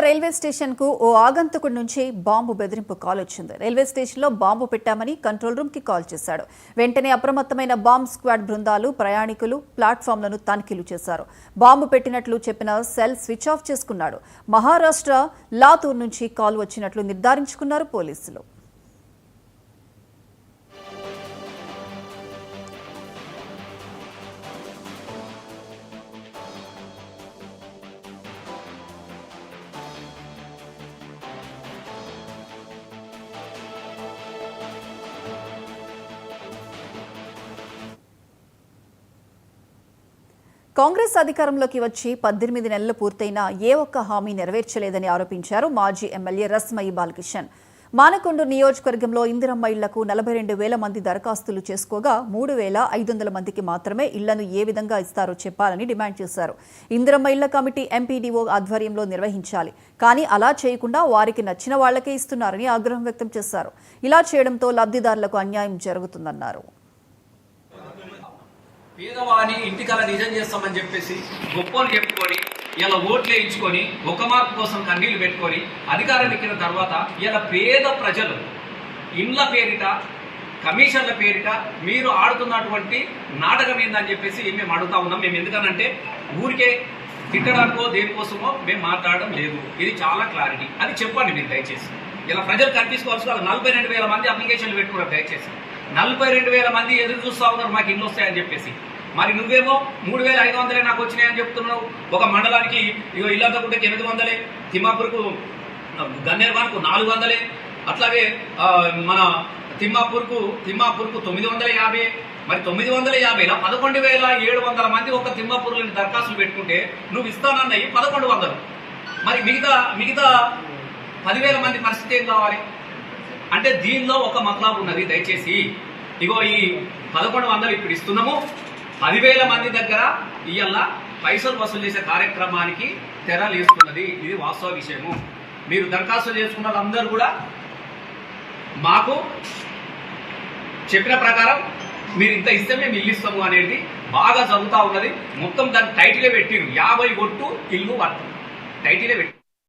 Railway station కు ఓ ఆగంతుకుడి నుంచి bomb బెదిరింపు కాల్ వచ్చింది. రైల్వే స్టేషన్ లో బాంబు పెట్టామని కంట్రోల్ రూమ్ కి కాల్ చేశాడు. వెంటనే అప్రమత్తమైన బాంబ్ స్క్వాడ్ బృందాలు ప్రయాణికులు ప్లాట్ఫామ్లను తనిఖీలు చేశారు. బాంబు పెట్టినట్లు చెప్పిన సెల్ స్విచ్ ఆఫ్ చేసుకున్నాడు. మహారాష్ట్ర లాతూర్ నుంచి కాల్ వచ్చినట్లు నిర్ధారించుకున్నారు పోలీసులు. కాంగ్రెస్ అధికారంలోకి వచ్చి 18 నెలలు పూర్తయినా ఏ ఒక్క హామీ నెరవేర్చలేదని ఆరోపించారు మాజీ ఎమ్మెల్యే రస్మయి బాలకిషన్. మానకొండూరు నియోజకవర్గంలో ఇందిరమ్మ ఇళ్లకు 42,000 మంది దరఖాస్తులు చేసుకోగా 3,500 మందికి మాత్రమే ఇళ్లను ఏ విధంగా ఇస్తారో చెప్పాలని డిమాండ్ చేశారు. ఇందిరమ్మ ఇళ్ల కమిటీ ఎంపీడీఓ ఆధ్వర్యంలో నిర్వహించాలి, కానీ అలా చేయకుండా వారికి నచ్చిన వాళ్లకే ఇస్తున్నారని ఆగ్రహం వ్యక్తం చేశారు. ఇలా చేయడంతో లబ్ధిదారులకు అన్యాయం జరుగుతుందన్నారు. పేదవాణి ఇంటికల నిజం చేస్తామని చెప్పేసి గొప్పలు చెప్పుకొని ఇలా ఓట్లు వేయించుకొని ఒక మార్పు కోసం కన్నీళ్లు పెట్టుకొని అధికారం ఎక్కిన తర్వాత ఇలా పేద ప్రజలు ఇండ్ల పేరిట కమిషన్ల పేరిట మీరు ఆడుతున్నటువంటి నాటకం ఏందని చెప్పేసి మేము అడుగుతా ఉన్నాం. మేము ఎందుకనంటే ఊరికే తిట్టడానికో దేనికోసమో మేము మాట్లాడడం లేదు. ఇది చాలా క్లారిటీ, అది చెప్పండి మీరు దయచేసి. ఇలా ప్రజలు కనిపించుకోవాల్సి 42,000 మంది అప్లికేషన్లు పెట్టుకున్నారు. దయచేసి 42,000 మంది ఎదురు చూస్తా ఉన్నారు మాకు ఇల్లు వస్తాయని చెప్పేసి. మరి నువ్వేమో 3,500 నాకు వచ్చినాయని చెప్తున్నావు. ఒక మండలానికి ఇల్లంతకుంటే 800, తిమ్మాపూర్కు గన్నేర్వాన్కు 400, అట్లాగే మన తిమ్మాపూర్కు 950. మరి 950లో 11,700 మంది ఒక తిమ్మాపూర్లోని దరఖాస్తులు పెట్టుకుంటే నువ్వు ఇస్తానన్నవి 1,100. మరి మిగతా 10,000 మంది పరిస్థితి ఏం కావాలి అంటే దీనిలో ఒక మతలబు ఉన్నది. దయచేసి ఇగో ఈ 1,100 ఇప్పుడు ఇస్తున్నాము, 10,000 మంది దగ్గర ఇయ్యాల పైసలు వసూలు చేసే కార్యక్రమానికి తెరలేస్తున్నది. ఇది వాస్తవ విషయము. మీరు దరఖాస్తు చేసుకున్న వాళ్ళందరూ కూడా మాకు చెప్పిన ప్రకారం మీరు ఇంత ఇస్తే మేము ఇల్లు ఇస్తాము అనేది బాగా జరుగుతూ ఉన్నది. మొత్తం దాన్ని టైటిలే పెట్టిరు, 50 కొట్టు ఇల్లు వర్తం టైటిలే పెట్టి